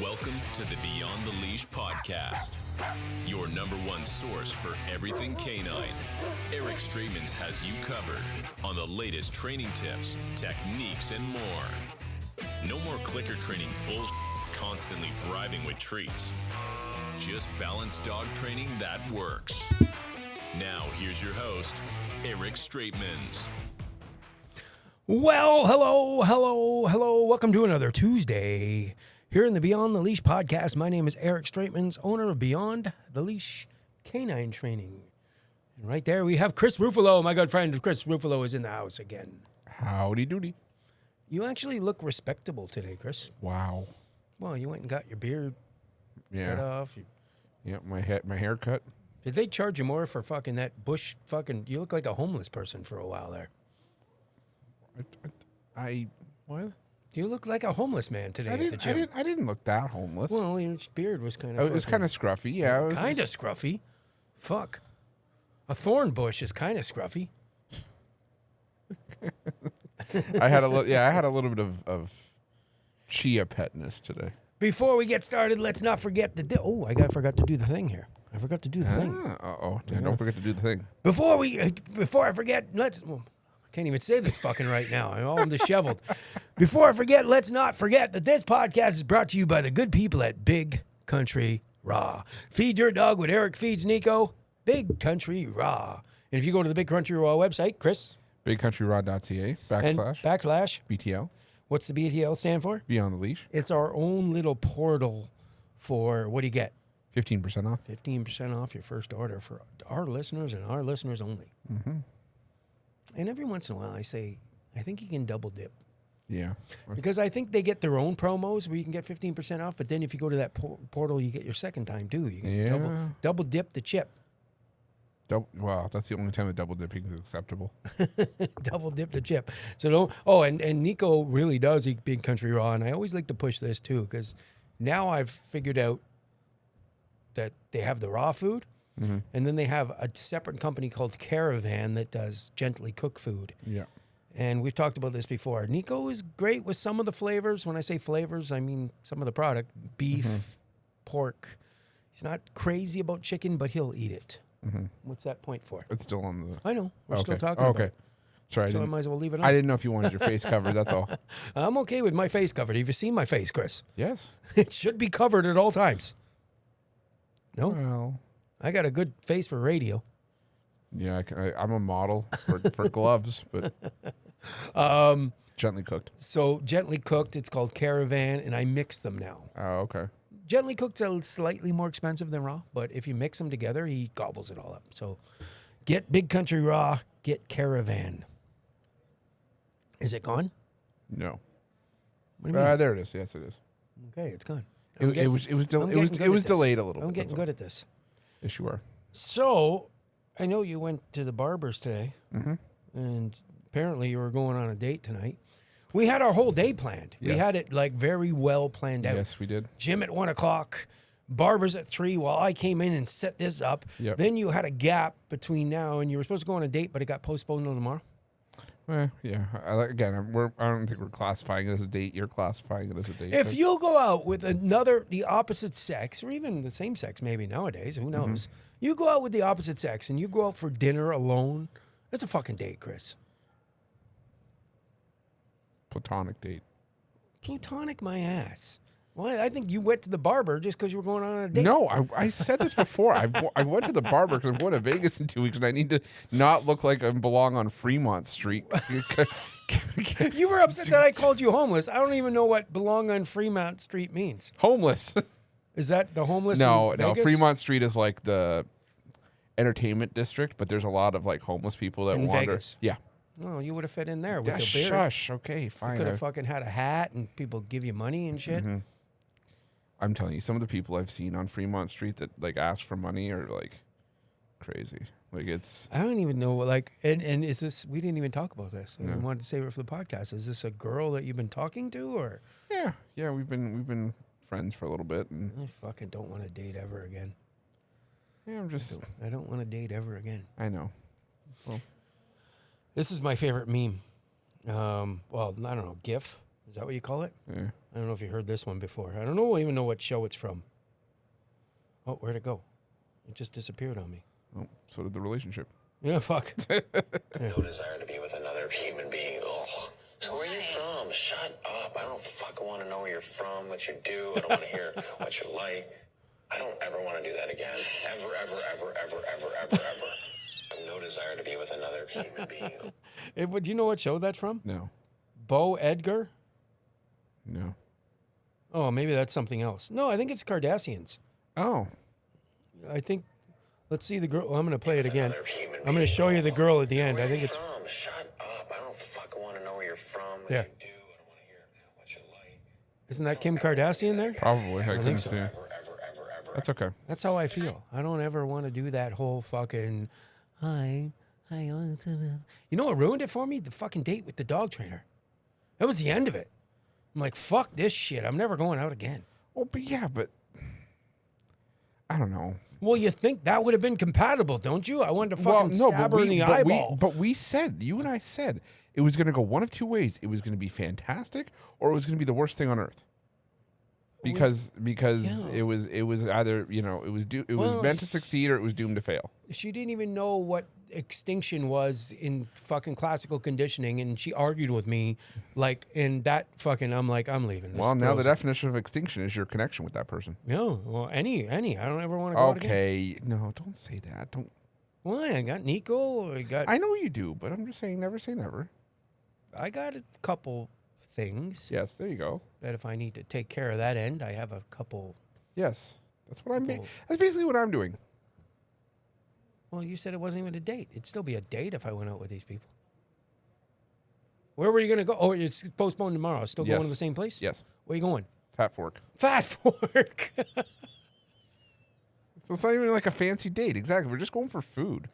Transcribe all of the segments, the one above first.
Welcome to the Beyond the Leash podcast, your number one source for everything canine. Eric Straitmans has you covered on the latest training tips, techniques, and more. No more clicker training bullshit, constantly bribing with treats. Just balanced dog training that works. Now, here's your host, Eric Straitmans. Well, hello. Welcome to another Tuesday here in the Beyond the Leash podcast. My name is Eric Straitmans, owner of Beyond the Leash Canine Training. And right there we have Chris Ruffalo. My good friend Chris Ruffalo is in the house again. Howdy doody. You actually look respectable today, Chris. Wow. Well, you went and got your beard cut off. Yeah, my haircut. Did they charge you more for fucking that bush fucking... You look like a homeless person for a while there. What? You look like a homeless man today at the gym. I didn't look that homeless. Well, your beard was kind of... It was kind of scruffy. Yeah, it was kind of scruffy. Fuck. A thorn bush is kind of scruffy. I had a little bit of chia petness today. Before we get started, let's not forget to do... I forgot to do the thing here. I forgot to do the thing. Don't forget to do the thing. Before I forget, I can't even say this fucking right now. I'm all disheveled. Before I forget, let's not forget that this podcast is brought to you by the good people at Big Country Raw. Feed your dog what Eric feeds Nico. Big Country Raw. And if you go to the Big Country Raw website, Chris. BigCountryRaw.ca / BTL. What's the BTL stand for? Beyond the Leash. It's our own little portal for, what do you get? 15% off. 15% off your first order for our listeners and our listeners only. Mm-hmm. And every once in a while I say, I think you can double dip. Yeah. Because I think they get their own promos where you can get 15% off, but then if you go to that portal, you get your second time too. You can double dip the chip. Wow, that's the only time that double dipping is acceptable. Double dip the chip. So don't. Oh, and Nico really does eat Big Country Raw, and I always like to push this too because now I've figured out that they have the raw food. Mm-hmm. And then they have a separate company called Caravan that does gently cooked food. Yeah. And we've talked about this before. Nico is great with some of the flavors. When I say flavors, I mean some of the product. Beef, pork. He's not crazy about chicken, but he'll eat it. Mm-hmm. What's that point for? It's still on the... I know. We're still talking about it. Sorry. So I might as well leave it on. I didn't know if you wanted your face covered, that's all. I'm okay with my face covered. Have you seen my face, Chris? Yes. It should be covered at all times. No? Well... I got a good face for radio. Yeah, I'm a model for gloves, but gently cooked. So gently cooked, it's called Caravan, and I mix them now. Oh, okay. Gently cooked's a slightly more expensive than raw, but if you mix them together, he gobbles it all up. So get Big Country Raw, get Caravan. Is it gone? No. What do you mean? There it is. Yes, it is. Okay, it's gone. It was delayed a little bit. I'm getting good at this. Yes, you are. So, I know you went to the barber's today, and apparently you were going on a date tonight. We had our whole day planned. Yes. We had it very well planned out. Yes, we did. Gym at 1 o'clock, barber's at 3 while I came in and set this up. Yep. Then you had a gap between now and you were supposed to go on a date, but it got postponed until tomorrow. Yeah. I don't think we're classifying it as a date. You're classifying it as a date. If you go out with the opposite sex, or even the same sex maybe nowadays, who knows? You go out with the opposite sex and you go out for dinner alone, that's a fucking date, Chris. Platonic date. Platonic my ass. Well, I think you went to the barber just because you were going on a date. No, I said this before. I went to the barber because I'm going to Vegas in 2 weeks, and I need to not look like I belong on Fremont Street. You were upset that I called you homeless. I don't even know what belong on Fremont Street means. Homeless. Is that the homeless No, in Vegas? Fremont Street is like the entertainment district, but there's a lot of like homeless people that in wander. Vegas. Yeah. Oh, you would have fit in there with your beard. Shush. Okay, fine. You could have fucking had a hat and people give you money and shit. Mm-hmm. I'm telling you, some of the people I've seen on Fremont Street that like ask for money are like crazy. Like it's... I don't even know, like, and is this, we didn't even talk about this. I wanted to save it for the podcast. Is this a girl that you've been talking to, or? Yeah, we've been friends for a little bit. And I fucking don't want to date ever again. Yeah, I don't want to date ever again. I know. Well, This is my favorite meme. Well, I don't know, GIF. Is that what you call it? Yeah. I don't know if you heard this one before. I don't even know what show it's from. Oh, where'd it go? It just disappeared on me. Oh, so did the relationship. Yeah, fuck. No desire to be with another human being. Ugh. So where are you from? Shut up. I don't fucking want to know where you're from, what you do. I don't want to hear what you like. I don't ever want to do that again. Ever, ever, ever, ever, ever, ever, ever. I have no desire to be with another human being. Do you know what show that's from? No. Bo Edgar? No. Oh, maybe that's something else. No, I think it's Kardashians. Oh. I think, let's see the girl. I'm going to play it again. Another human I'm going to being. show you the girl at the end. Where I are think you it's, from? Shut up. I don't fucking want to know where you're from, what Yeah. you do. I don't want to hear what you like. isn't that Kim Kardashian there? Probably. I couldn't see. Ever, ever, ever, ever. That's okay. That's how I feel. I don't ever want to do that whole fucking, hi. You know what ruined it for me? The fucking date with the dog trainer. That was the end of it. I'm like, fuck this shit. I'm never going out again. Well, but yeah, but I don't know. Well, you think that would have been compatible, don't you? I wanted to fucking stab her in the eyeball. But we said, you and I said, it was going to go one of two ways. It was going to be fantastic, or it was going to be the worst thing on earth. Because Yeah. it was either, you know, it was Well, meant to succeed or it was doomed to fail. She didn't even know what extinction was in fucking classical conditioning, and she argued with me like in that fucking. I'm like, I'm leaving. This Well, now the girl's- definition of extinction is your connection with that person. Yeah, well, any. I don't ever want to go out again. Okay, no, don't say that. Don't. Why? I got Nico. I know you do, but I'm just saying, never say never. I got a couple things Yes, there you go. that if I need to take care of that end, I have a couple. Yes, that's what I'm. Couple- That's basically what I'm doing. Well, you said it wasn't even a date. It'd still be a date if I went out with these people. Where were you going to go? Oh, it's postponed tomorrow. Still Yes. going to the same place? Yes, Where you going? Fat Fork. Fat Fork. So it's not even like a fancy date. Exactly. We're just going for food.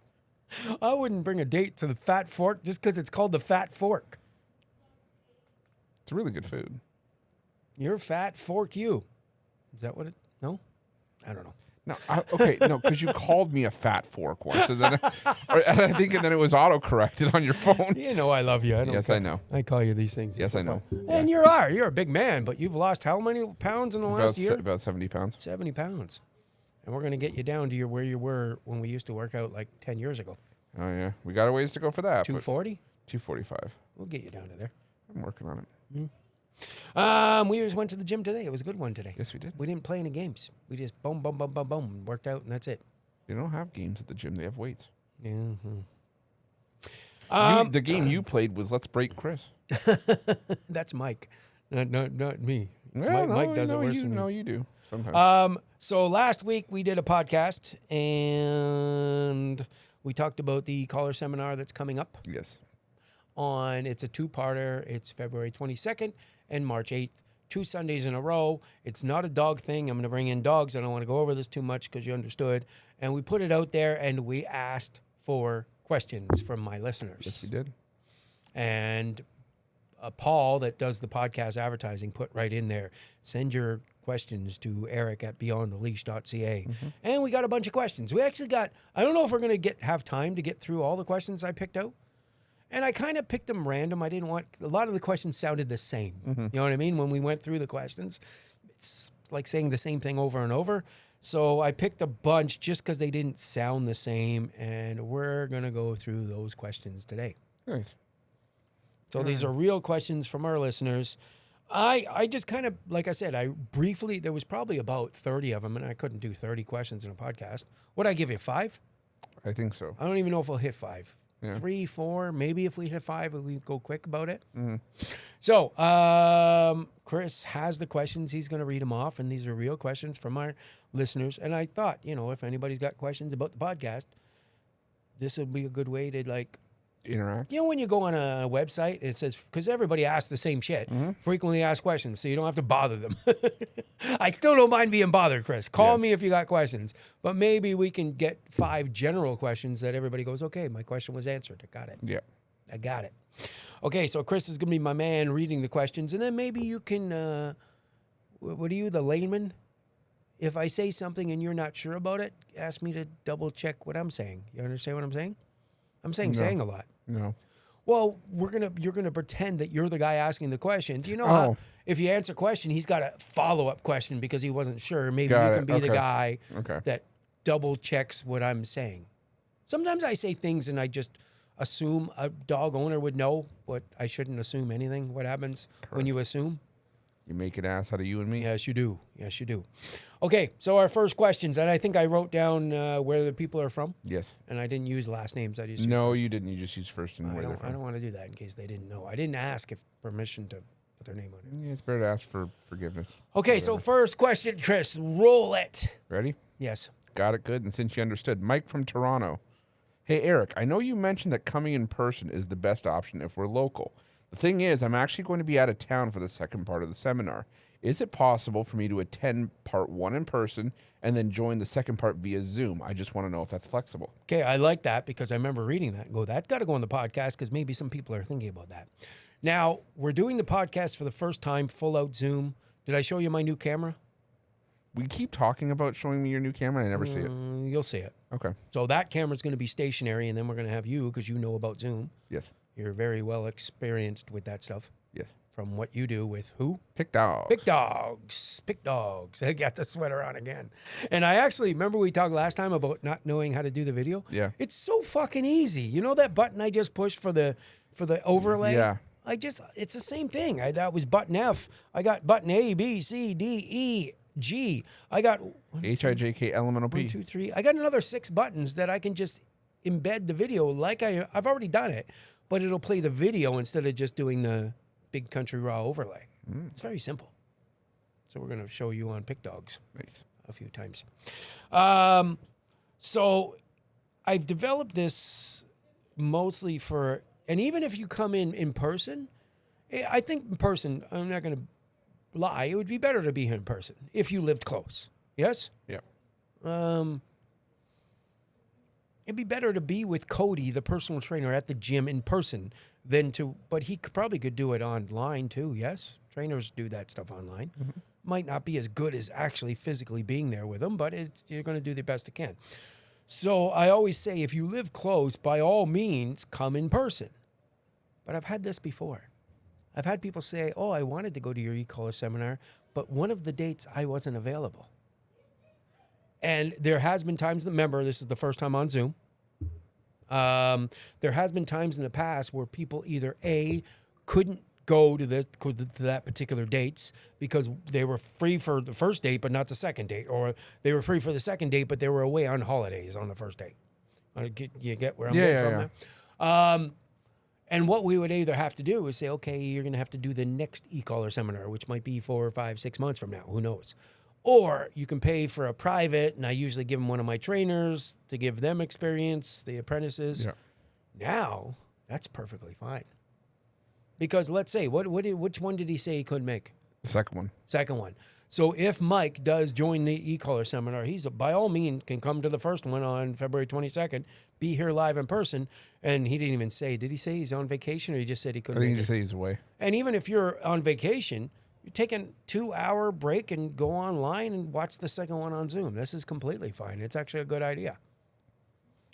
I wouldn't bring a date to the Fat Fork just because it's called the Fat Fork. It's really good food. You're fat, fork you. Is that what it? No? I don't know. No, because you called me a fat fork once, and then, and I think, and then it was auto-corrected on your phone. You know I love you. I don't Yes, care. I know. I call you these things. Yes, I know. And you're a big man, but you've lost how many pounds in the last year? About 70 pounds. 70 pounds. And we're going to get you down to where you were when we used to work out like 10 years ago. Oh yeah, we got a ways to go for that. 240? 245. We'll get you down to there. I'm working on it. We just went to the gym today. It was a good one today. Yes, we did. We didn't play any games. We just boom, boom, boom, boom, boom, worked out, and that's it. They don't have games at the gym. They have weights. Mm-hmm. The game you played was Let's Break Chris. That's Mike, not me. Well, Mike does it worse you, than me. No, you do sometimes. So last week we did a podcast and we talked about the caller seminar that's coming up Yes. it's a two-parter. It's February 22nd and March 8th, 2 Sundays in a row. It's not a dog thing. I'm going to bring in dogs. I don't want to go over this too much because you understood. And we put it out there and we asked for questions from my listeners. Yes, we did. And Paul, that does the podcast advertising, put right in there, send your questions to Eric at beyondtheleash.ca. And we got a bunch of questions. We actually got, I don't know if we're going to have time to get through all the questions I picked out. And I kind of picked them random. I didn't want, a lot of the questions sounded the same. You know what I mean? When we went through the questions, it's like saying the same thing over and over. So I picked a bunch just because they didn't sound the same. And we're going to go through those questions today. Nice. So these are real questions from our listeners. I just kind of, like I said, there was probably about 30 of them, and I couldn't do 30 questions in a podcast. Would I give you 5? I think so. I don't even know if we'll hit 5. Yeah. 3, 4, maybe if we hit 5, we go quick about it. Mm-hmm. So Chris has the questions. He's going to read them off, and these are real questions from our listeners. And I thought, if anybody's got questions about the podcast, this would be a good way to Interact. when you go on a website, it says, because everybody asks the same shit, frequently asked questions, so you don't have to bother them. I still don't mind being bothered, Chris. Call Yes. me if you got questions. But maybe we can get 5 general questions that everybody goes, okay, my question was answered. I got it. Yeah. I got it. Okay, so Chris is going to be my man reading the questions, and then maybe you can, what are you, the layman? If I say something and you're not sure about it, ask me to double check what I'm saying. You understand what I'm saying? I'm saying a lot. No. Well, you're gonna pretend that you're the guy asking the question. Do you know how Oh. if you answer a question, he's got a follow-up question because he wasn't sure. Maybe Got you it. can be the Okay. guy Okay. that double checks what I'm saying. Sometimes I say things and I just assume a dog owner would know, but I shouldn't assume anything. What happens when you assume? You make an ass out of you and me. Yes, you do. Yes, you do. Okay, so our first questions, and I think I wrote down where the people are from, Yes. and I didn't use last names. I just used No, first. you didn't. You just used first and I where they're don't. I from. don't want to do that in case they didn't know. I didn't ask if permission to put their name on it. Yeah, it's better to ask for forgiveness. Okay, so first question, Chris, roll it. Ready? Yes. Got it good. And since you understood, Mike from Toronto. Hey, Eric, I know you mentioned that coming in person is the best option if we're local. The thing is, I'm actually going to be out of town for the second part of the seminar. Is it possible for me to attend part 1 in person and then join the second part via Zoom? I just want to know if that's flexible. Okay, I like that because I remember reading that and go, that's got to go on the podcast because maybe some people are thinking about that. Now, we're doing the podcast for the first time, full out Zoom. Did I show you my new camera? We keep talking about showing me your new camera, and I never see it. You'll see it. Okay. So that camera's going to be stationary, and then we're going to have you because you know about Zoom. Yes. You're very well experienced with that stuff Yes. from what you do with who? Pick dogs. Pick dogs. Pick dogs. I got the sweater on again. And I actually remember we talked last time about not knowing how to do the video. Yeah. It's so fucking easy. You know that button I just pushed for the overlay? Yeah. It's the same thing. That was button F. I got button A, B, C, D, E, G. I got HIJK elemental P. 1, 2, 3. I got another 6 buttons that I can just embed the video like I've already done it, but it'll play the video instead of just doing the Big Country Raw overlay. It's very simple. So we're going to show you on Pick Dogs Nice. a few times. So I've developed this mostly for, and even if you come in person, I think in person, I'm not going to lie, it would be better to be here in person if you lived close. Yes? Yeah. It'd be better to be with Cody, the personal trainer, at the gym in person than to, but he probably could do it online too, yes? Trainers do that stuff online. Might not be as good as actually physically being there with them, but you're going to do the best you can. So I always say, if you live close, by all means, come in person. But I've had this before. I've had people say, oh, I wanted to go to your e-collar seminar, but one of the dates I wasn't available. And there has been times, remember, this is the first time on Zoom. There has been times in the past where people either A, couldn't go to that particular dates because they were free for the first date but not the second date, or they were free for the second date but they were away on holidays on the first date. You get where I'm getting from there? And what we would either have to do is say, okay, you're going to have to do the next e-collar seminar, which might be 4 or 5, 6 months from now. Who knows? Or you can pay for a private, and I usually give them one of my trainers to give them experience, the apprentices. Yeah. Now, that's perfectly fine. Because let's say, which one did he say he couldn't make? The second one. Second one. So if Mike does join the e-collar seminar, he's by all means can come to the first one on February 22nd, be here live in person. And he didn't even say, did he say he's on vacation, or he just said he I couldn't think make you it? just say he's away. And even if you're on vacation, you take a 2-hour break and go online and watch the second one on Zoom. This is completely fine. It's actually a good idea.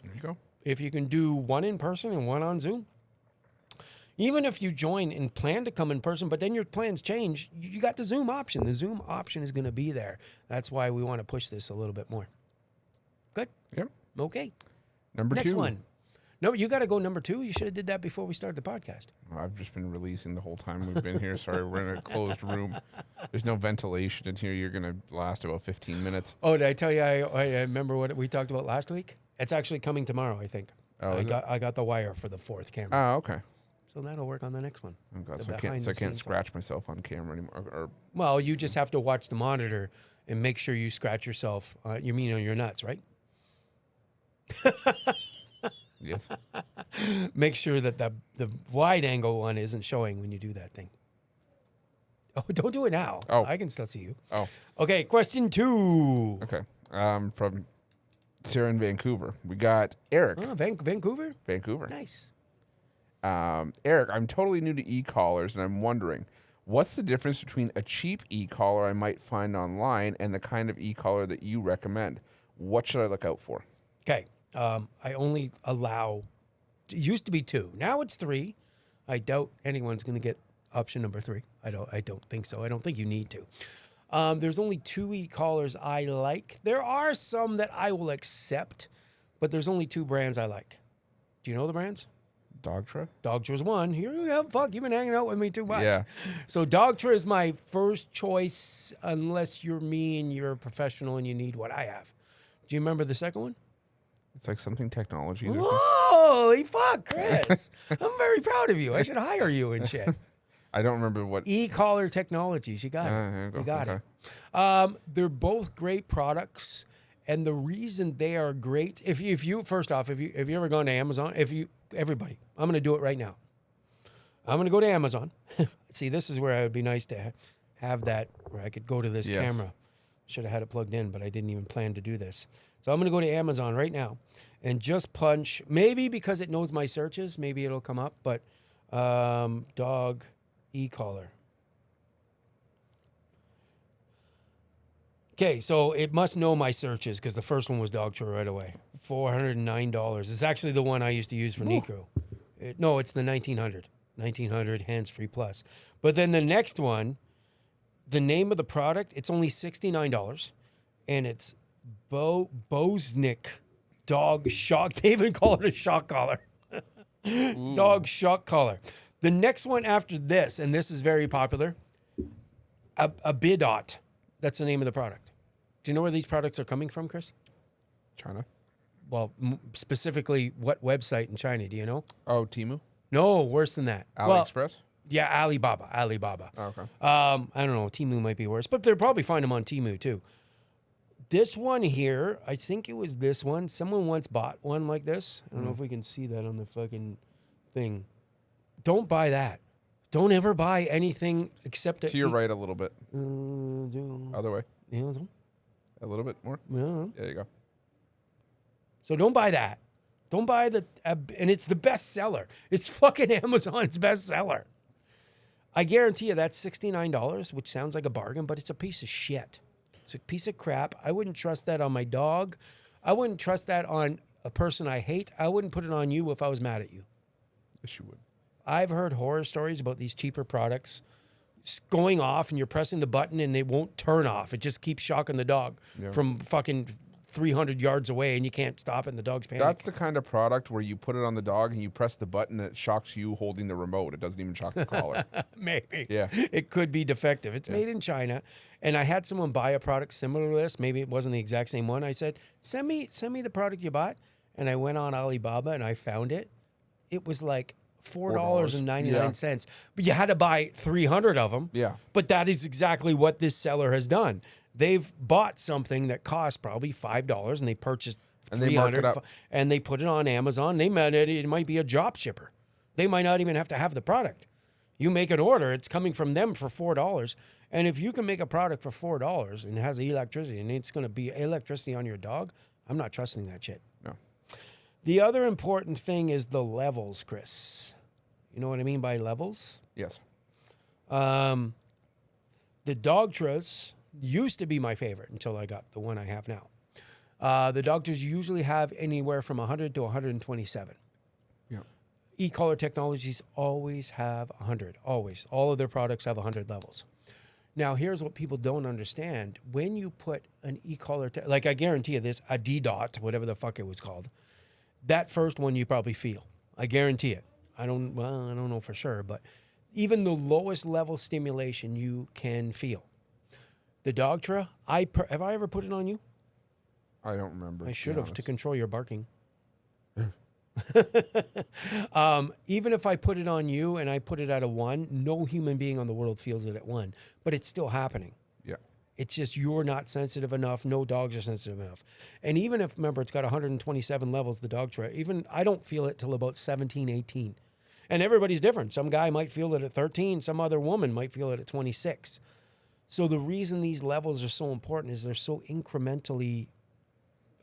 There you go. If you can do one in person and one on Zoom, even if you join and plan to come in person, but then your plans change, you got the Zoom option. The Zoom option is going to be there. That's why we want to push this a little bit more. Good? Yep. Okay. Number Next 2. one. No, you got to go number 2. You should have did that before we started the podcast. I've just been releasing the whole time we've been here. Sorry, we're in a closed room. There's no ventilation in here. You're going to last about 15 minutes. Oh, did I tell you I remember what we talked about last week? It's actually coming tomorrow, I think. Oh, is it? I got the wire for the 4th camera. Oh, okay. So that'll work on the next one. Oh, God. The So I can't behind-the-scenes scratch myself on camera anymore. Or Well, you just have to watch the monitor and make sure you scratch yourself. You mean on your nuts, right? yes. Make sure that the wide angle one isn't showing when you do that thing. Oh, don't do it now. Oh. I can still see you. Oh, Okay, question 2. okay. From Sarah in Vancouver. We got Eric. Oh, Vancouver? Vancouver. Nice. Eric, I'm totally new to e-collars, and I'm wondering, what's the difference between a cheap e-collar I might find online and the kind of e-collar that you recommend? What should I look out for? Okay. I only allow It used to be 2. Now it's 3. I doubt anyone's going to get option number 3. I don't think so. I don't think you need to. There's only 2 e-collars I like. There are some that I will accept, but there's only 2 brands I like. Do you know the brands? Dogtra? Dogtra's one. Here you go. Fuck, you've been hanging out with me too much. Yeah. So Dogtra is my first choice unless you're me and you're a professional and you need what I have. Do you remember the second one? It's like something technology. Holy fuck, Chris. I'm very proud of you. I should hire you and shit. I don't remember what. E-collar Technologies. You got There it. you go. You got Okay. it. They're both great products. And the reason they are great, if you first off, if you ever gone to Amazon, everybody, I'm going to do it right now. I'm going to go to Amazon. See, this is where it would be nice to have that, where I could go to this Yes. camera. Should have had it plugged in, but I didn't even plan to do this. So I'm going to go to Amazon right now and just punch, maybe because it knows my searches, maybe it'll come up, but dog e-collar. Okay, so it must know my searches because the first one was Dogtra right away. $409. It's actually the one I used to use for Nico. No, it's the 1900. 1900 hands-free plus. But then the next one, the name of the product, it's only $69. And it's Bosnick dog shock. They even call it a shock collar. Dog shock collar. The next one after this, and this is very popular, a Bidot. That's the name of the product. Do you know where these products are coming from, Chris? China? Well, specifically, what website in China? Do you know? Oh, Temu? No, worse than that. AliExpress? Well, yeah, Alibaba. Oh, okay. I don't know. Temu might be worse, but they'll probably find them on Temu too. This one here, I think it was this one. Someone once bought one like this. I don't know if we can see that on the fucking thing. Don't buy that. Don't ever buy anything except To your right a little bit. Other way. Yeah, A little bit more. yeah. There you go. So don't buy that. Don't buy and it's the best seller. It's fucking Amazon's best seller. I guarantee you that's $69, which sounds like a bargain, but it's a piece of shit. It's a piece of crap. I wouldn't trust that on my dog. I wouldn't trust that on a person I hate. I wouldn't put it on you if I was mad at you. Yes, you would. I've heard horror stories about these cheaper products going off and you're pressing the button and it won't turn off. It just keeps shocking the dog from fucking 300 yards away and you can't stop it and the dog's panicking. That's the kind of product where you put it on the dog and you press the button and it shocks you holding the remote. It doesn't even shock the collar. Maybe. Yeah. It could be defective. It's made in China. And I had someone buy a product similar to this. Maybe it wasn't the exact same one. I said, send me the product you bought. And I went on Alibaba and I found it. It was like $4.99. But you had to buy 300 of them. Yeah. But that is exactly what this seller has done. They've bought something that cost probably $5 and they purchased And they mark it up. and they put it on Amazon. It might be a drop shipper. They might not even have to have the product. You make an order, it's coming from them for $4. And if you can make a product for $4 and it has electricity and it's going to be electricity on your dog, I'm not trusting that shit. No. The other important thing is the levels, Chris. You know what I mean by levels? Yes. The Dogtras used to be my favorite until I got the one I have now. The Dogtras usually have anywhere from 100 to 127. Yeah. E-collar Technologies always have 100, always. All of their products have 100 levels. Now, here's what people don't understand. When you put an e-collar, like I guarantee you this, a D-Dot, whatever the fuck it was called, that first one you probably feel. I guarantee it. I don't know for sure, but even the lowest level stimulation you can feel. The Dogtra, have I ever put it on you? I don't remember. I to should be have to honest. control your barking. Even if I put it on you and I put it at a 1, no human being on the world feels it at 1, but it's still happening. Yeah. It's just you're not sensitive enough. No dogs are sensitive enough. And even if, remember, it's got 127 levels, the Dogtra, even I don't feel it till about 17, 18. And everybody's different. Some guy might feel it at 13. Some other woman might feel it at 26. So the reason these levels are so important is they're so incrementally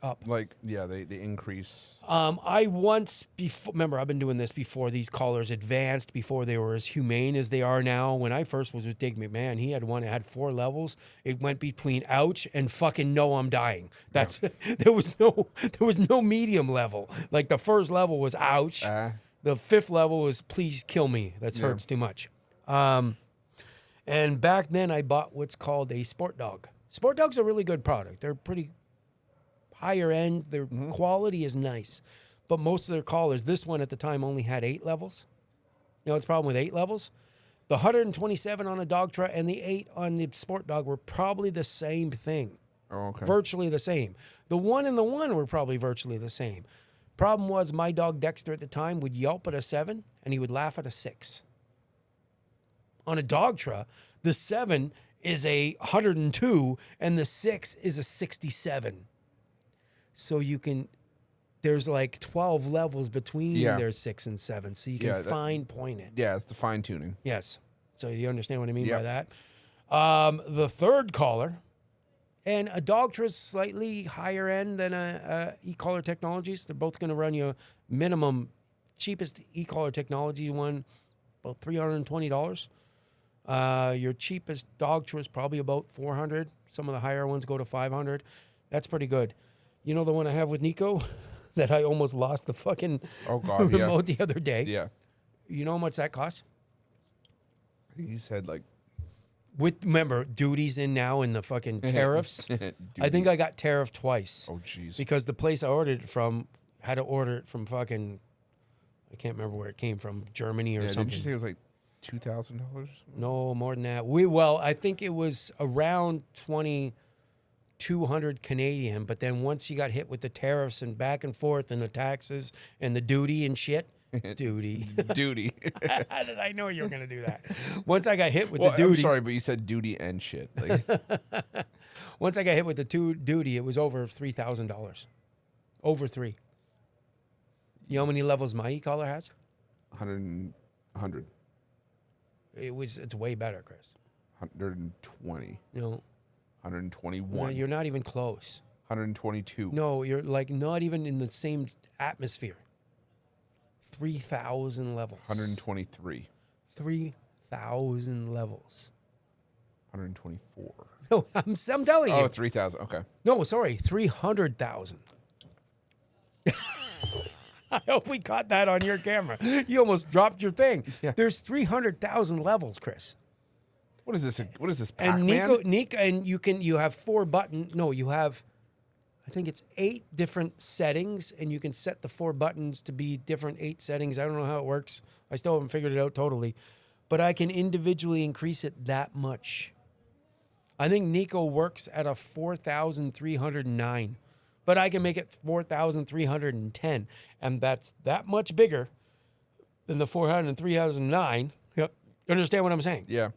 up. Like, yeah, they increase. I once before, remember, I've been doing this before these collars advanced, before they were as humane as they are now. When I first was with Dig McMahon, he had one that had 4 levels. It went between ouch and fucking no, I'm dying. That's there was no medium level. Like the first level was ouch. The 5th level was please kill me. That hurts too much. And back then I bought what's called a Sport Dog. Sport Dog's a really good product. They're pretty higher end. Their quality is nice. But most of their collars, this one at the time only had 8 levels. You know what's the problem with 8 levels? The 127 on a Dogtra and the 8 on the Sport Dog were probably the same thing. Oh, okay. Virtually the same. The 1 and the 1 were probably virtually the same. Problem was my dog Dexter at the time would yelp at a 7 and he would laugh at a 6. On a Dogtra, the 7 is a 102 and the 6 is a 67. So you can, there's like 12 levels between their 6 and 7. So you can fine point it. Yeah, it's the fine tuning. Yes. So you understand what I mean by that? The third collar, and a Dogtra is slightly higher end than a e-collar technologies. They're both going to run you minimum, cheapest e-collar technology one, about $320. Your cheapest Dogtra is probably about $400. Some of the higher ones go to $500. That's pretty good. You know the one I have with Nico that I almost lost the fucking remote the other day? Yeah. You know how much that costs? He said like... Remember, duties in now and the fucking tariffs. I think I got tariffed twice. Oh, jeez. Because the place I ordered it from had to order it from fucking, I can't remember where it came from, Germany or something. Didn't you say it was like $2,000? No, more than that. I think it was around 2,200 Canadian, but then once you got hit with the tariffs and back and forth and the taxes and the duty and shit, duty. How did I know you were going to do that? Once I got hit with the duty. I'm sorry, but you said duty and shit. Like, once I got hit with the duty, it was over $3,000. Over 3. You know how many levels my e-collar has? 100. It's way better, Chris. 120. No. 121. No, you're not even close. 122. No, you're like not even in the same atmosphere. 3,000 levels. 123. 3,000 levels. 124. No, I'm telling you. Oh, 3,000. Okay. No, sorry, 300,000. I hope we caught that on your camera. You almost dropped your thing. Yeah. There's 300,000 levels, Chris. What is this? What is this? And Pac-Man? Nico, and you have 4 buttons. No, you have, I think it's 8 different settings, and you can set the 4 buttons to be different 8 settings. I don't know how it works. I still haven't figured it out totally, but I can individually increase it that much. I think Nico works at a 4,309, but I can make it 4,310, and that's that much bigger than the 400 and 3,009. Yep. You understand what I'm saying? Yeah.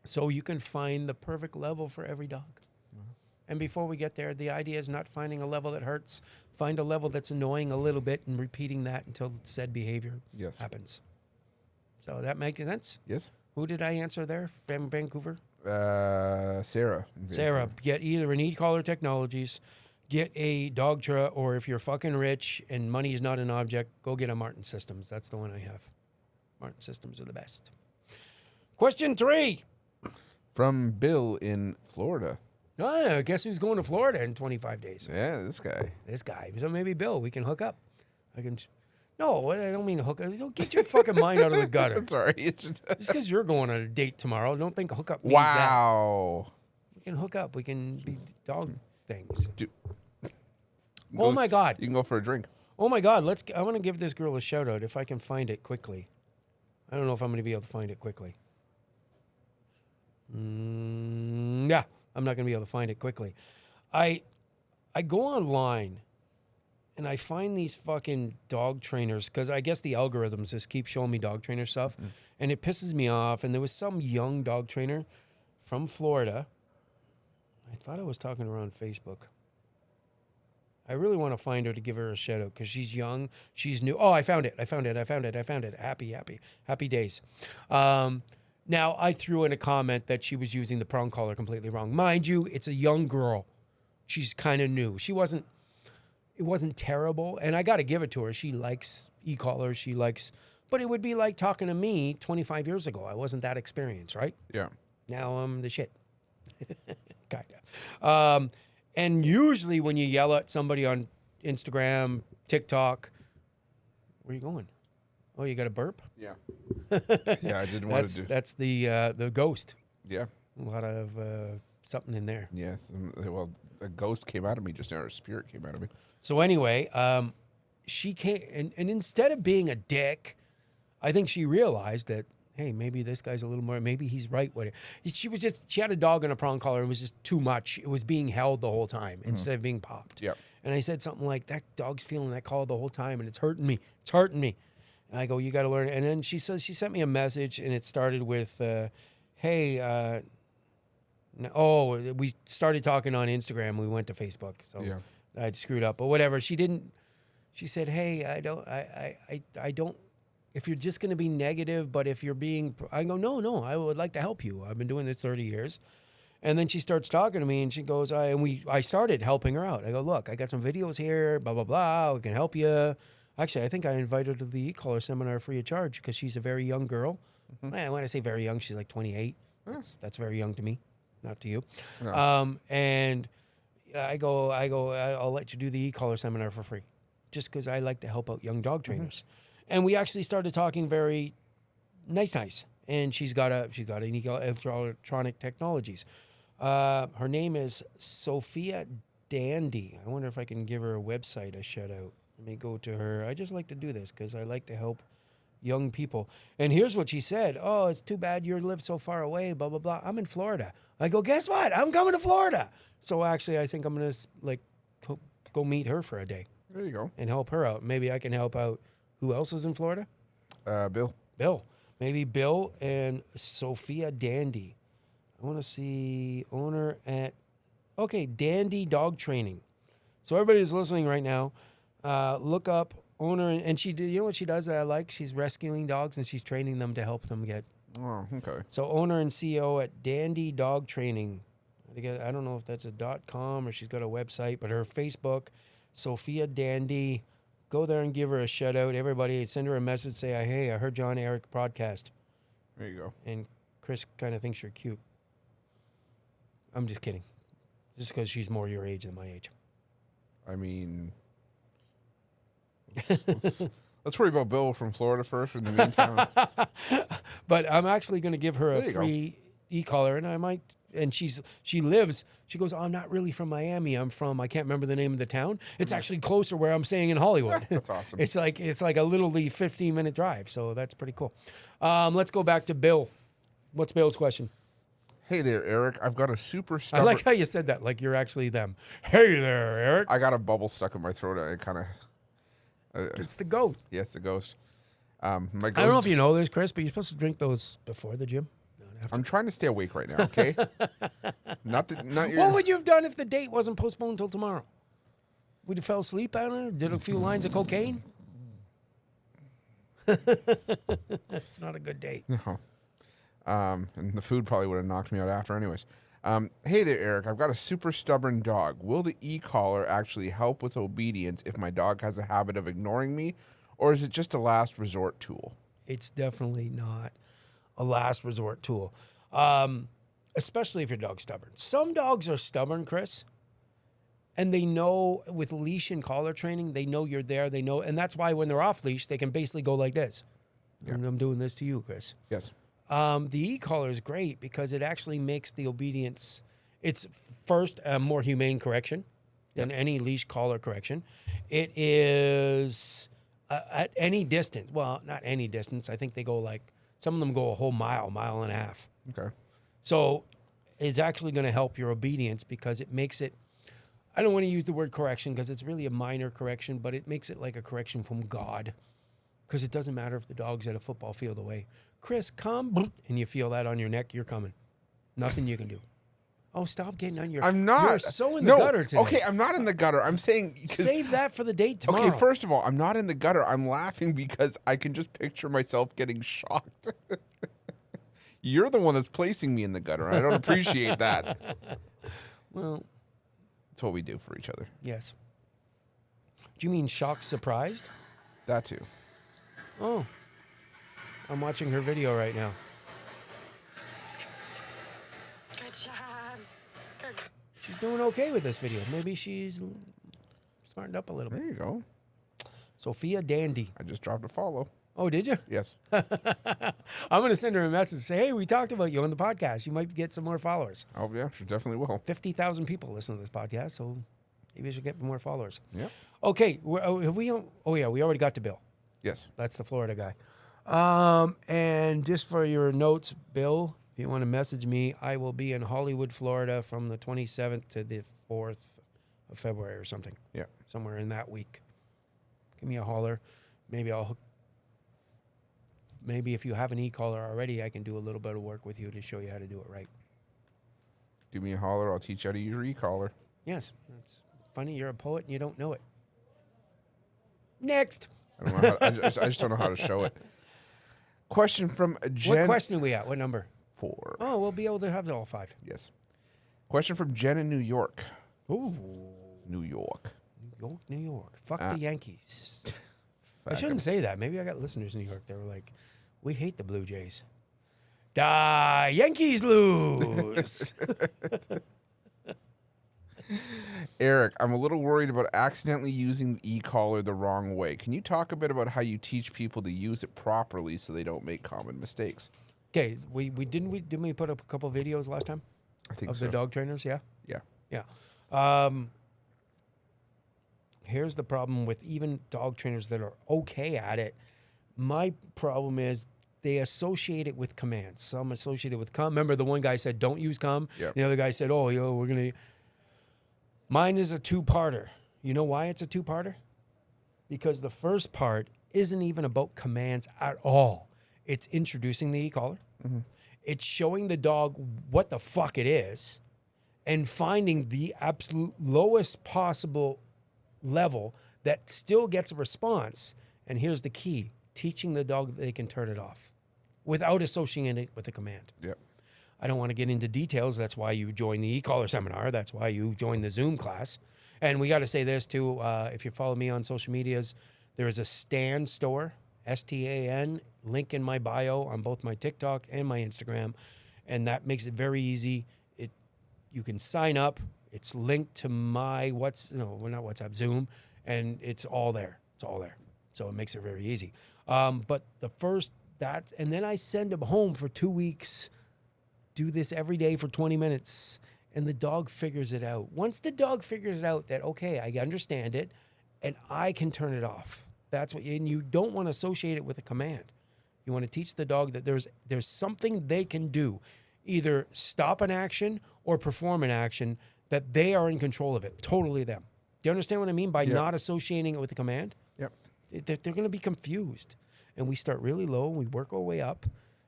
So you can find the perfect level for every dog. And before we get there, the idea is not finding a level that hurts. Find a level that's annoying a little bit and repeating that until said behavior happens. So that makes sense? Yes. Who did I answer there from Vancouver? Sarah. Sarah. Get either an e-collar technologies, get a Dogtra, or if you're fucking rich and money is not an object, go get a Martin Systems. That's the one I have. Martin Systems are the best. Question 3. From Bill in Florida. Oh, guess who's going to Florida in 25 days? Yeah, this guy. This guy. So maybe Bill, we can hook up. No, I don't mean hook up. Don't get your fucking mind out of the gutter. Sorry. It's Just because you're going on a date tomorrow, don't think hook up means that. Wow. We can hook up. We can be dog things. Go, My God. You can go for a drink. Oh, my God. I want to give this girl a shout out if I can find it quickly. I don't know if I'm going to be able to find it quickly. Yeah, I'm not going to be able to find it quickly. I go online and I find these fucking dog trainers because I guess the algorithms just keep showing me dog trainer stuff, and it pisses me off. And there was some young dog trainer from Florida. I thought I was talking to her on Facebook. I really want to find her to give her a shout out because she's young, she's new. Oh, I found it. Happy days. Now, I threw in a comment that she was using the prong collar completely wrong. Mind you, it's a young girl. She's kind of new. She wasn't, it wasn't terrible. And I got to give it to her. She likes e-collars. She likes, but it would be like talking to me 25 years ago. I wasn't that experienced, right? Yeah. Now I'm the shit. Kind of. And usually when you yell at somebody on Instagram, TikTok, where are you going? Oh, you got a burp? Yeah. Yeah, I didn't want to do. That's the ghost. Yeah. A lot of something in there. Yes. Well, a ghost came out of me just now. Or a spirit came out of me. So anyway, she came, and instead of being a dick, I think she realized that, hey, maybe this guy's a little more, maybe he's right with it. She had a dog in a prong collar. It was just too much. It was being held the whole time instead of being popped. Yep. And I said something like, that dog's feeling that collar the whole time and it's hurting me. It's hurting me. And I go, you got to learn. And then she says, she sent me a message and it started with, hey, we started talking on Instagram. We went to Facebook. So Yeah. I screwed up, but whatever. She said, hey, I don't, if you're just going to be negative, but if you're being, I go, no, I would like to help you. I've been doing this 30 years. And then she starts talking to me and she goes, I started helping her out. I go, look, I got some videos here, blah, blah, blah. We can help you. Actually, I think I invited her to the e-collar seminar free of charge because she's a very young girl. When I say very young, she's like 28. That's very young to me, not to you. No. And I go, I'll let you do the e-collar seminar for free just because I like to help out young dog trainers. And we actually started talking very nice. And she's got an electronic technologies. Her name is Sophia Dandy. I wonder if I can give her a website a shout out. Let me go to her. I just like to do this because I like to help young people. And here's what she said. Oh, it's too bad you live so far away, blah, blah, blah. I'm in Florida. I go, guess what? I'm coming to Florida. So actually, I think I'm going to go meet her for a day There you go. and help her out. Maybe I can help out. Who else is in Florida? Bill. Bill. Maybe Bill and Sophia Dandy. I want to see owner at, Dandy Dog Training. So everybody who's listening right now, look up owner, and she, you know what she does that I like? She's rescuing dogs and she's training them to help them get. Oh, okay. So owner and CEO at Dandy Dog Training. I don't know if that's a .com or she's got a website, but her Facebook, Sophia Dandy. Go there and give her a shout out. Everybody, send her a message. Say, hey, I heard John Eric podcast. There you go. And Chris kind of thinks you're cute. I'm just kidding. Just because she's more your age than my age. I mean, let's worry about Bill from Florida first in the meantime. But I'm actually going to give her a There you free e-collar, and I might. And she goes, oh, I'm not really from Miami. I'm from, I can't remember the name of the town. It's actually closer where I'm staying in Hollywood. That's awesome. It's like a literally 15-minute drive. So that's pretty cool. Let's go back to Bill. What's Bill's question? Hey there, Eric. I've got a super I stubborn... like how you said that, like you're actually them. Hey there, Eric. I got a bubble stuck in my throat. I kind of... It's the ghost. Yes, the ghost. My ghost. I don't know if you know this, Chris, but you're supposed to drink those before the gym. I'm trying to stay awake right now, okay? not your... What would you have done if the date wasn't postponed until tomorrow? Would you fell asleep on it? Did a few lines of cocaine? It's not a good date. No. And the food probably would have knocked me out after anyways. Hey there, Eric. I've got a super stubborn dog. Will the e-collar actually help with obedience if my dog has a habit of ignoring me, or is it just a last resort tool? It's definitely not a last resort tool, especially if your dog's stubborn. Some dogs are stubborn, Chris, and they know with leash and collar training, they know you're there. They know, and that's why when they're off leash, they can basically go like this. Yeah. I'm doing this to you, Chris. Yes. The e-collar is great because it actually makes the obedience, it's first a more humane correction than any leash collar correction. It is at any distance. Well, not any distance. I think they go some of them go a whole mile and a half. Okay. So it's actually going to help your obedience because it makes it, I don't want to use the word correction because it's really a minor correction, but it makes it like a correction from God. Because it doesn't matter if the dog's at a football field away. Chris, come, and you feel that on your neck, you're coming. Nothing you can do. Oh, stop getting on your... I'm not. You're so in the gutter today. Okay, I'm not in the gutter. I'm saying... Save that for the date tomorrow. Okay, first of all, I'm not in the gutter. I'm laughing because I can just picture myself getting shocked. You're the one that's placing me in the gutter. I don't appreciate that. Well... That's what we do for each other. Yes. Do you mean shocked, surprised? That too. Oh, I'm watching her video right now. Good job. Good. She's doing okay with this video. Maybe she's smartened up a little There bit. you go. Sophia Dandy. I just dropped a follow. Oh, did you? Yes. I'm going to send her a message and say, hey, we talked about you on the podcast. You might get some more followers. Oh, yeah, she definitely will. 50,000 people listen to this podcast, so maybe I should get more followers. Yeah. Okay. Have we? Oh, yeah, we already got to Bill. Yes. That's the Florida guy. And just for your notes, Bill, if you want to message me, I will be in Hollywood, Florida from the 27th to the 4th of February or something. Yeah. Somewhere in that week. Give me a holler. Maybe if you have an e-collar already, I can do a little bit of work with you to show you how to do it right. Give me a holler. I'll teach you how to use your e-collar. Yes. That's funny. You're a poet and you don't know it. Next. I don't know how, I just don't know how to show it. Question from Jen. What question are we at? What number? 4. Oh, we'll be able to have all 5. Yes. Question from Jen in New York. Ooh. New York. New York. Fuck the Yankees. I Fuck shouldn't say that. Maybe I got listeners in New York. They were like, we hate the Blue Jays. Da Yankees lose. Eric, I'm a little worried about accidentally using the e-collar the wrong way. Can you talk a bit about how you teach people to use it properly so they don't make common mistakes? Okay, didn't we put up a couple videos last time I think of so. the dog trainers? Yeah. Yeah. Yeah. Here's the problem with even dog trainers that are okay at it. My problem is they associate it with commands. Some associate it with come. Remember the one guy said, don't use come. Yep. The other guy said, oh, we're going to. Mine is a 2-parter. You know why it's a 2-parter? Because the first part isn't even about commands at all. It's introducing the e-collar. Mm-hmm. It's showing the dog what the fuck it is and finding the absolute lowest possible level that still gets a response. And here's the key, teaching the dog that they can turn it off without associating it with a command. Yep. I don't want to get into details. That's why you join the e-collar seminar. That's why you join the Zoom class. And we got to say this too. If you follow me on social medias, there is a Stan store, STAN, link in my bio on both my TikTok and my Instagram. And that makes it very easy. You can sign up. It's linked to my Zoom, and it's all there. It's all there. So it makes it very easy. But the first and then I send them home for 2 weeks. Do this every day for 20 minutes, and the dog figures it out. Once the dog figures it out that, okay, I understand it, and I can turn it off. That's what and you don't want to associate it with a command. You want to teach the dog that there's something they can do, either stop an action or perform an action that they are in control of it, totally them. Do you understand what I mean by not associating it with a command? Yep. They're going to be confused. And we start really low and we work our way up.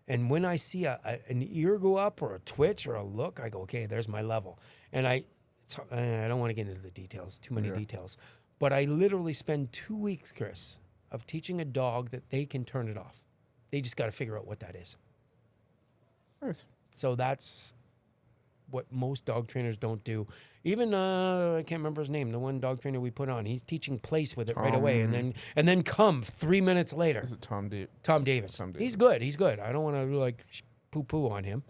And when I see an ear go up or a twitch or a look, I go, okay, there's my level. And I don't want to get into the details, too many details. But I literally spend 2 weeks, Chris, of teaching a dog that they can turn it off. They just got to figure out what that is. Nice. So that's what most dog trainers don't do. Even I can't remember his name. The one dog trainer we put on, he's teaching place with it right away, and then come 3 minutes later. Is it Tom Davis? Tom Davis. He's good. He's good. I don't want to like poo on him,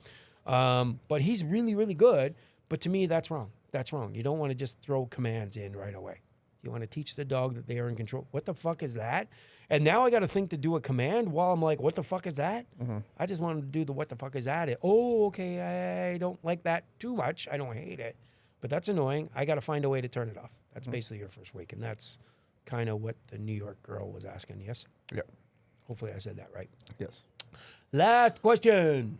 but he's really, really good. But to me, that's wrong. That's wrong. You don't want to just throw commands in right away. You want to teach the dog that they are in control. What the fuck is that? And now I got to think to do a command while I'm like, what the fuck is that? Mm-hmm. I just want to do the what the fuck is that? Oh, okay. I don't like that too much. I don't hate it, but that's annoying. I got to find a way to turn it off. That's basically your first week. And that's kind of what the New York girl was asking. Yes? Yep. Hopefully I said that right. Yes. Last question.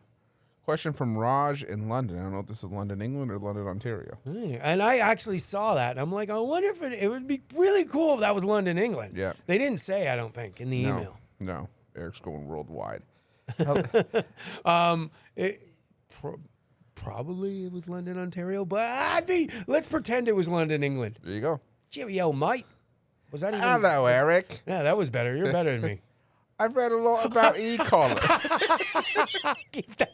Question from Raj in London. I don't know if this is London, England or London, Ontario. And I actually saw that. And I'm like, I wonder if it would be really cool if that was London, England. Yeah. They didn't say, I don't think, in the email. No. Eric's going worldwide. Probably it was London, Ontario, but let's pretend it was London, England. There you go. Cheerio, mate. Was that even? Hello, Eric. Yeah, that was better. You're better than me. I've read a lot about e-collar. Keep that.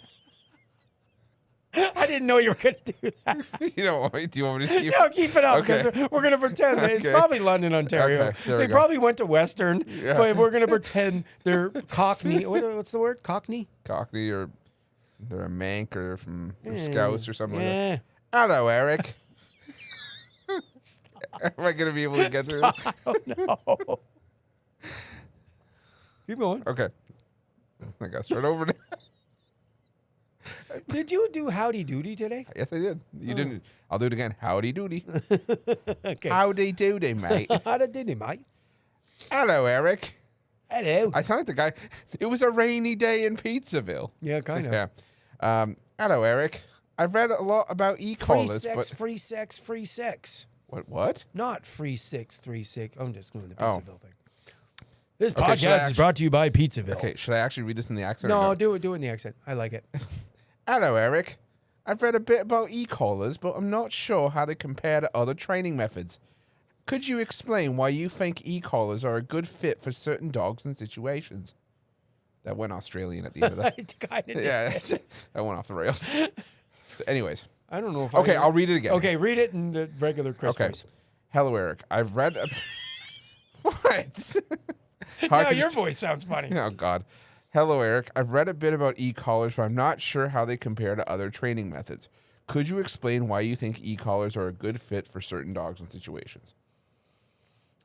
I didn't know you were going to do that. You don't want me? Do you want me to keep? No, keep it up because Okay. we're going to pretend that it's Okay. probably London, Ontario. Okay, there we They go. probably went to Western, but we're going to pretend they're Cockney. What's the word? Cockney? Cockney or they're a Manc or from Scouse or something like Yeah. that. Hello, Eric. Am I going to be able to get through this? Oh, no. Keep going. Okay. I got to start over. Did you do Howdy Doody today? Yes, I did. You didn't. I'll do it again. Howdy doody. Okay. Howdy doody, mate. Howdy Doody, mate. Hello, Eric. Hello. I sound like the guy. It was a rainy day in Pizzaville. Yeah, kind of. Yeah. Hello, Eric. I've read a lot about Free e-collars, sex, but free sex, free sex. what? Not free 636. I'm just doing the Oh. Pizzaville thing. This Okay, should I podcast is actually- brought to you by Pizzaville. Okay, should I actually read this in the accent? or No, do it in the accent. I like it. Hello, Eric. I've read a bit about e-collars, but I'm not sure how they compare to other training methods. Could you explain why you think e-collars are a good fit for certain dogs and situations? That went Australian at the end of that. It kind of Yeah, that went off the rails. Anyways. I don't know if Okay, I'll read it again. Okay, read it in the regular Chris Okay. voice. Hello, Eric. I've read... What? Now your voice sounds funny. Oh, God. Hello, Eric. I've read a bit about e-collars, but I'm not sure how they compare to other training methods. Could you explain why you think e-collars are a good fit for certain dogs and situations?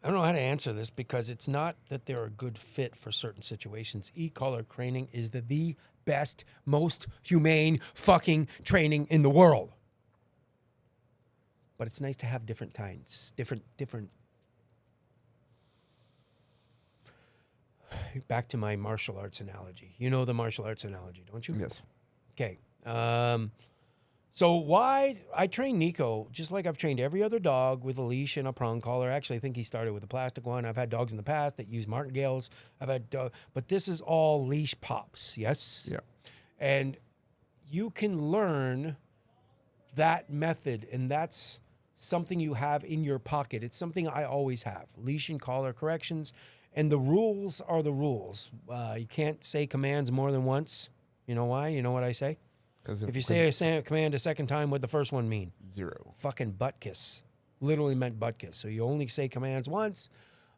I don't know how to answer this because it's not that they're a good fit for certain situations. E-collar training is the best, most humane fucking training in the world. But it's nice to have different kinds, different. Back to my martial arts analogy. You know the martial arts analogy, don't you? Yes. Okay. So why I train Nico just like I've trained every other dog with a leash and a prong collar. Actually, I think he started with a plastic one. I've had dogs in the past that use martingales. I've had, but this is all leash pops. Yes. Yeah. And you can learn that method, and that's something you have in your pocket. It's something I always have: leash and collar corrections. And the rules are the rules. You can't say commands more than once. You know why? You know what I say? If you say a command a second time, what'd the first one mean? 0. Fucking butt kiss. Literally meant butt kiss. So you only say commands once.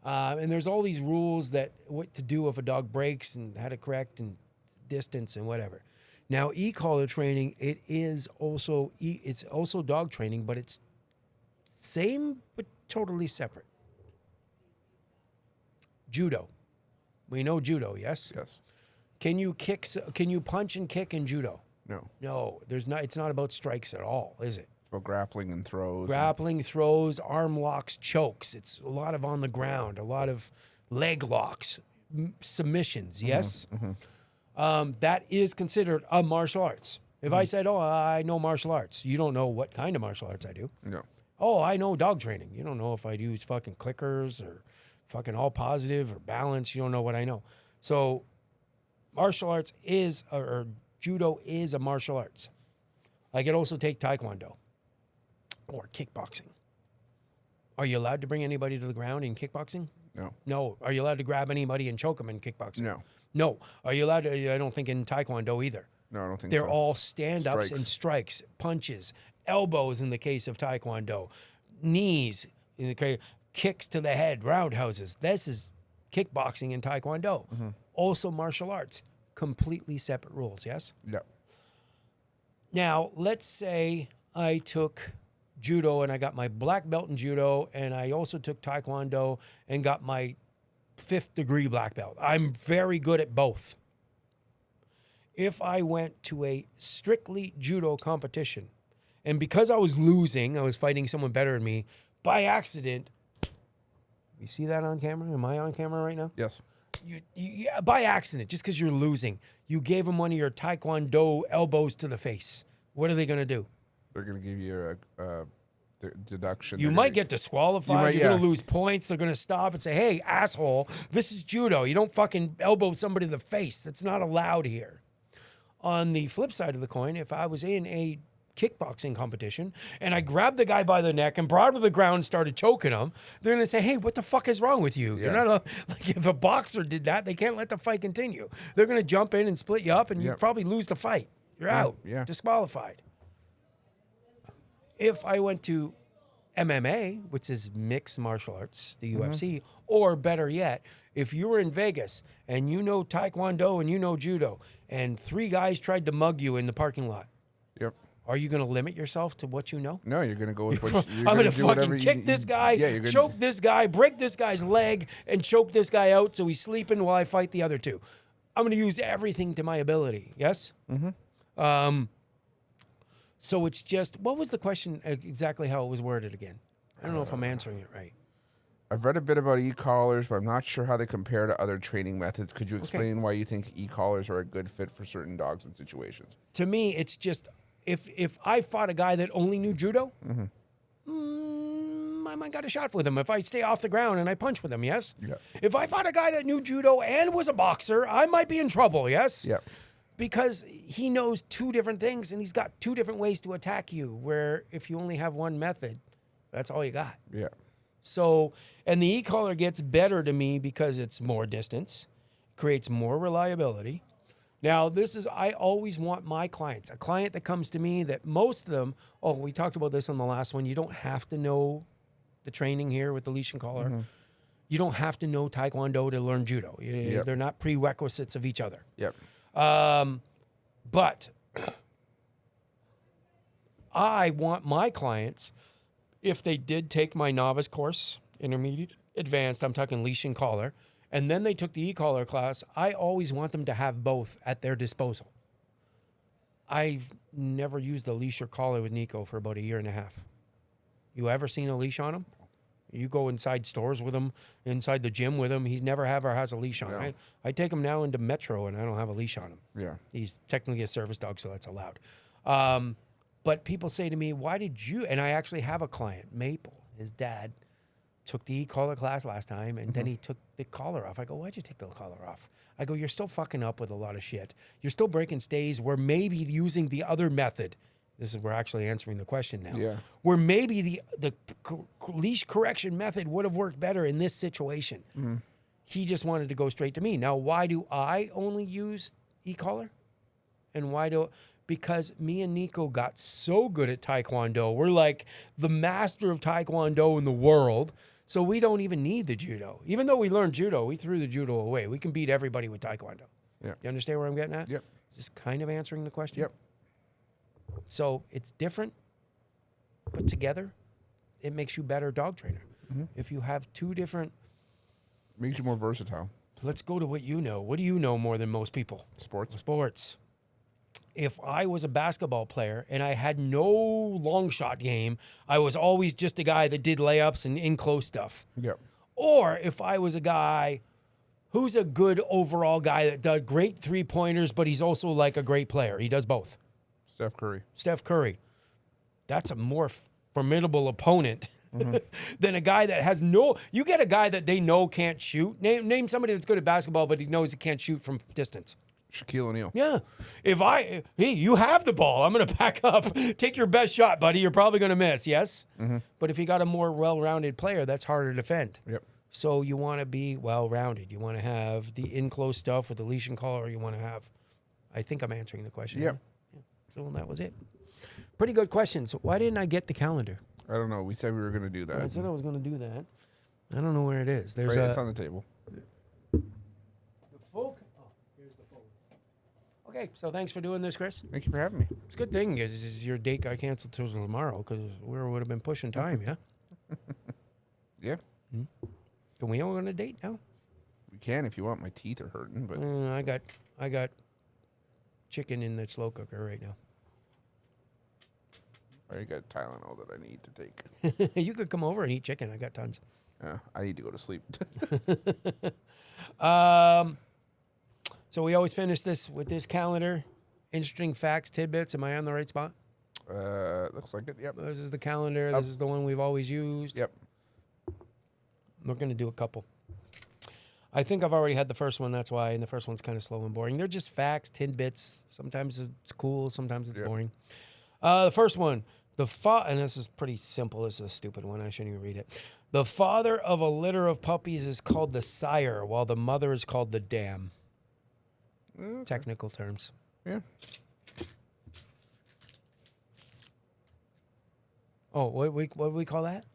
And there's all these rules that what to do if a dog breaks and how to correct and distance and whatever. Now, e-collar training, it's also dog training, but it's same but totally separate. Judo. We know judo, yes? Yes. Can you punch and kick in judo? No. No, it's not about strikes at all, is it? It's about grappling and throws. Grappling, throws, arm locks, chokes. It's a lot of on the ground, a lot of leg locks, submissions, yes? That is considered a martial arts. If I said, I know martial arts, you don't know what kind of martial arts I do. No. Oh, I know dog training. You don't know if I use fucking clickers or fucking all positive or balance. You don't know what I know. So martial arts is, or judo is a martial arts. I could also take taekwondo or kickboxing. Are you allowed to bring anybody to the ground in kickboxing? No. No. Are you allowed to grab anybody and choke them in kickboxing? No. No. Are you allowed to? I don't think in taekwondo either. No, I don't think They're so. all stand-ups Strikes. and strikes, punches, elbows in the case of taekwondo, knees in the case, kicks to the head, roundhouses. This is kickboxing and taekwondo. Also martial arts, completely separate rules, yes? Yeah. Now, let's say I took judo and I got my black belt in judo, and I also took taekwondo and got my 5th degree black belt. I'm very good at both. If I went to a strictly judo competition, and because I was losing, I was fighting someone better than me, by accident, you see that on camera? Am I on camera right now? Yes. By accident, just because you're losing, you gave them one of your taekwondo elbows to the face. What are they going to do? They're going to give you a deduction. You They're might gonna- get disqualified. You might, You're going yeah. to lose points. They're going to stop and say, hey, asshole, this is judo. You don't fucking elbow somebody in the face. That's not allowed here. On the flip side of the coin, if I was in a kickboxing competition and I grabbed the guy by the neck and brought him to the ground and started choking him, they're going to say, hey, what the fuck is wrong with you? You're Yeah. not like if a boxer did that, they can't let the fight continue. They're going to jump in and split you up and you Yep. probably lose the fight. You're out. yeah. Disqualified. If I went to MMA, which is mixed martial arts, the UFC, or better yet, if you were in Vegas and you know Taekwondo and you know Judo, and 3 guys tried to mug you in the parking lot, Yep. are you going to limit yourself to what you know? No, you're gonna go with what you're I'm gonna going to do whatever fucking kick this guy, Yeah, you're gonna. choke this guy, break this guy's leg, and choke this guy out so he's sleeping while I fight the other 2. I'm going to use everything to my ability. Yes? So it's just, what was the question exactly how it was worded again? I don't know if I'm answering it right. I've read a bit about e-collars, but I'm not sure how they compare to other training methods. Could you explain why you think e-collars are a good fit for certain dogs and situations? To me, it's just, if I fought a guy that only knew judo, I might got a shot with him if I stay off the ground and I punch with him, yes? Yeah. If I fought a guy that knew judo and was a boxer, I might be in trouble, yes? Yeah. Because he knows 2 different things and he's got 2 different ways to attack you, where if you only have one method, that's all you got. Yeah. So, and the e-collar gets better to me because it's more distance, creates more reliability. Now, this is, I always want my clients, a client that comes to me that most of them, we talked about this on the last one, you don't have to know the training here with the leash and collar. You don't have to know Taekwondo to learn Judo. Yep. They're not prerequisites of each other. Yep. But I want my clients, if they did take my novice course, intermediate, advanced, I'm talking leash and collar, and then they took the e-collar class, I always want them to have both at their disposal. I've never used a leash or collar with Nico for about 1.5 years. You ever seen a leash on him? You go inside stores with him, inside the gym with him. He never ever has a leash on. No. I take him now into Metro, and I don't have a leash on him. Yeah. He's technically a service dog, so that's allowed. But people say to me, why did you? And I actually have a client, Maple, his dad, took the e-collar class last time, and then he took the collar off. I go, why'd you take the collar off? I go, you're still fucking up with a lot of shit. You're still breaking stays. We're maybe using the other method. This is, we're actually answering the question now. Yeah. Where maybe the leash correction method would have worked better in this situation. He just wanted to go straight to me. Now, why do I only use e-collar? And why do... Because me and Nico got so good at Taekwondo. We're like the master of Taekwondo in the world. So we don't even need the judo. Even though we learned judo, we threw the judo away. We can beat everybody with Taekwondo. Yeah. You understand where I'm getting at? Yep. Is this kind of answering the question? Yep. So it's different, but together, it makes you better dog trainer. If you have 2 different... Makes you more versatile. Let's go to what you know. What do you know more than most people? Sports. Sports. If I was a basketball player and I had no long shot game, I was always just a guy that did layups and in-close stuff. Yep. Or if I was a guy who's a good overall guy that does great 3-pointers, but he's also like a great player. He does both. Steph Curry. Steph Curry. That's a more formidable opponent than a guy that has no... You get a guy that they know can't shoot. Name somebody that's good at basketball, but he knows he can't shoot from distance. Shaquille O'Neal. Yeah. Hey, you have the ball. I'm going to back up. Take your best shot, buddy. You're probably going to miss, yes? But if you got a more well-rounded player, that's harder to defend. Yep. So you want to be well-rounded. You want to have the in-close stuff with the leash and collar, or you want to have... I think I'm answering the question. Yep. Yeah. So that was it. Pretty good question. So why didn't I get the calendar? I don't know. We said we were going to do that. I said I was going to do that. I don't know where it is. There's Right, it's on the table. the folk. Oh, here's the folk. Okay, so thanks for doing this, Chris. Thank you for having me. It's a good thing is your date got canceled till tomorrow because we would have been pushing time, yeah? Yeah. Can we go on a date now? We can if you want. My teeth are hurting, but I got chicken in the slow cooker right now. I got Tylenol that I need to take. You could come over and eat chicken. I got tons. I need to go to sleep. So we always finish this with this calendar. Interesting facts, tidbits. Am I on the right spot? Looks like it. Yep. This is the calendar. This is the one we've always used. Yep. We're going to do a couple. I think I've already had the first one. That's why. And the first one's kind of slow and boring. They're just facts, tidbits. Sometimes it's cool. Sometimes it's boring. The first one. And this is pretty simple. This is a stupid one. I shouldn't even read it. The father of a litter of puppies is called the sire, while the mother is called the dam. Technical terms. Yeah. Oh, what do we call that?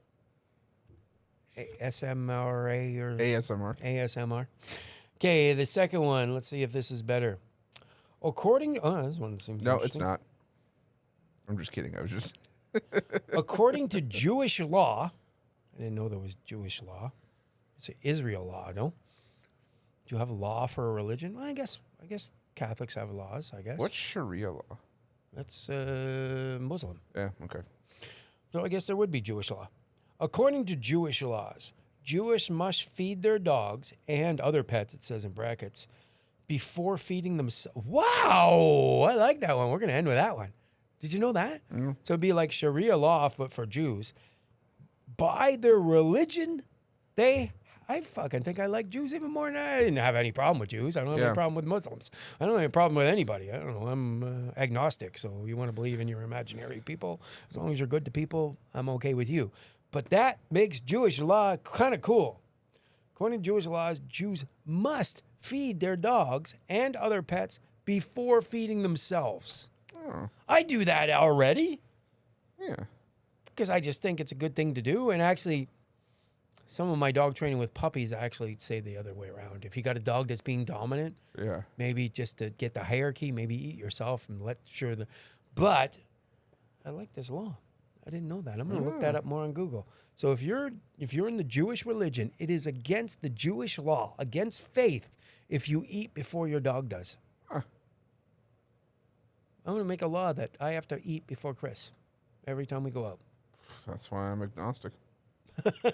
SMRA or ASMR. ASMR. Okay, the second one. Let's see if this is better. According, this one seems No, it's interesting. not. I'm just kidding. I was just. According to Jewish law, I didn't know there was Jewish law. It's an Israel law, no? Do you have a law for a religion? Well, I guess Catholics have laws, I guess. What's Sharia law? That's Muslim. Yeah. Okay. So I guess there would be Jewish law. According to Jewish laws, Jewish must feed their dogs and other pets, it says in brackets, before feeding themselves. Wow! I like that one. We're going to end with that one. Did you know that? So it'd be like Sharia law, but for Jews. By their religion, I fucking think I like Jews even more than I didn't have any problem with Jews. I don't have Yeah. any problem with Muslims. I don't have any problem with anybody. I don't know. I'm agnostic. So you want to believe in your imaginary people. As long as you're good to people, I'm okay with you. But that makes Jewish law kind of cool. According to Jewish laws, Jews must feed their dogs and other pets before feeding themselves. Oh. I do that already Yeah. because I just think it's a good thing to do. And actually, some of my dog training with puppies actually say the other way around. If you got a dog that's being dominant, Yeah. maybe just to get the hierarchy, maybe eat yourself and let sure the. But I like this law. I didn't know that. I'm going to look that up more on Google. So if you're in the Jewish religion, it is against the Jewish law, against faith, if you eat before your dog does. Huh. I'm going to make a law that I have to eat before Chris every time we go out. That's why I'm agnostic. You're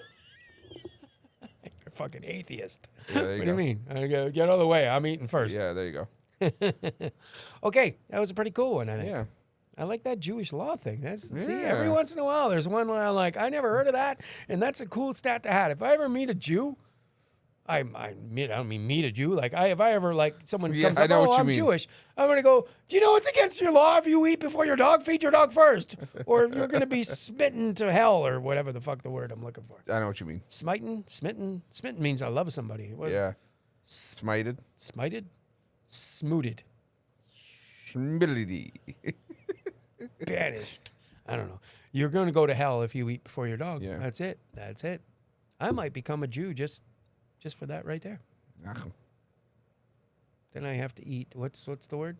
a fucking atheist. Yeah, there you What go. do you mean? I go, get out of the way. I'm eating first. Yeah, there you go. Okay, that was a pretty cool one, I think. Yeah. I like that Jewish law thing. See, Yeah. every once in a while, there's one where I'm like, I never heard of that, and that's a cool stat to have. If I ever meet a Jew, I don't mean meet a Jew. Like, if I ever, like, someone Yeah, comes I up, know oh, what you I'm mean. Jewish, I'm going to go, do you know it's against your law if you eat before your dog? Feed your dog first. Or you're going to be smitten to hell, or whatever the fuck the word I'm looking for. I know what you mean. Smitten? Smitten means I love somebody. What? Yeah. Smited. Smited? Smooted. Schmidity. Banished. I don't know. You're going to go to hell if you eat before your dog. Yeah. That's it. That's it. I might become a Jew just for that right there. Ach, Then I have to eat. What's the word?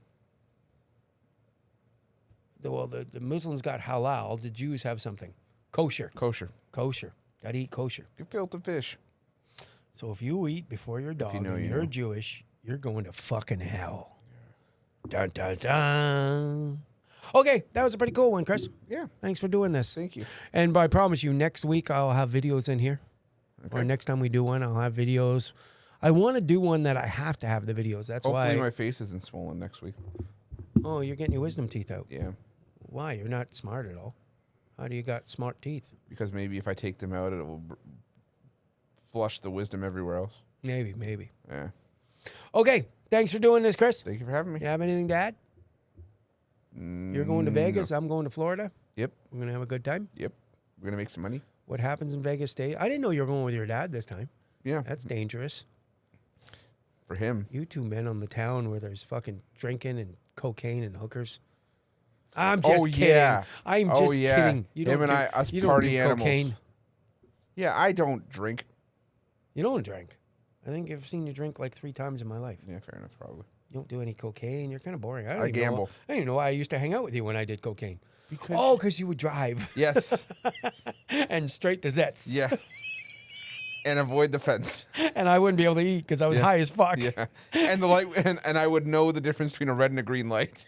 The Muslims got halal. The Jews have something. Kosher. Kosher. Kosher. Got to eat kosher. Gefilte fish. So if you eat before your dog know, and you you're know. Jewish, you're going to fucking hell. Dun, dun, dun. Okay, that was a pretty cool one, Chris. Yeah. Thanks for doing this. Thank you. And I promise you, next week I'll have videos in here. Or Okay. next time we do one, I'll have videos. I want to do one that I have to have the videos. That's Hopefully why. my face isn't swollen next week. Oh, you're getting your wisdom teeth out. Yeah. Why? You're not smart at all. How do you got smart teeth? Because maybe if I take them out, it will flush the wisdom everywhere else. Maybe. Yeah. Okay, thanks for doing this, Chris. Thank you for having me. You have anything to add? You're going to Vegas. I'm going to Florida. Yep. We're going to have a good time. Yep. We're going to make some money. What happens in Vegas State? I didn't know you were going with your dad this time. Yeah. That's dangerous. For him. You two men on the town where there's fucking drinking and cocaine and hookers. I'm just kidding. Yeah. I'm Oh, just yeah. kidding. You Him don't and do, I, us you don't party do animals. cocaine. Yeah, I don't drink. You don't drink. I think I've seen you drink like 3 times in my life. Yeah, fair enough, probably. You don't do any cocaine. You're kind of boring. I don't even gamble. I don't even know why I used to hang out with you when I did cocaine. Because Because you would drive yes. and straight to Zets. Yeah. And avoid the fence. And I wouldn't be able to eat because I was high as fuck. Yeah. And the light and I would know the difference between a red and a green light.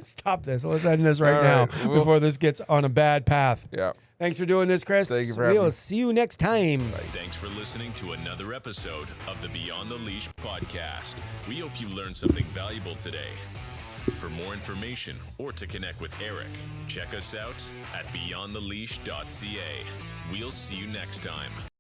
Stop this. Let's end this right All now right, we'll- before this gets on a bad path. Yeah. Thanks for doing this, Chris. Thank you for having We'll me. see you next time. Thanks for listening to another episode of the Beyond the Leash podcast. We hope you learned something valuable today. For more information or to connect with Eric, check us out at beyondtheleash.ca. We'll see you next time.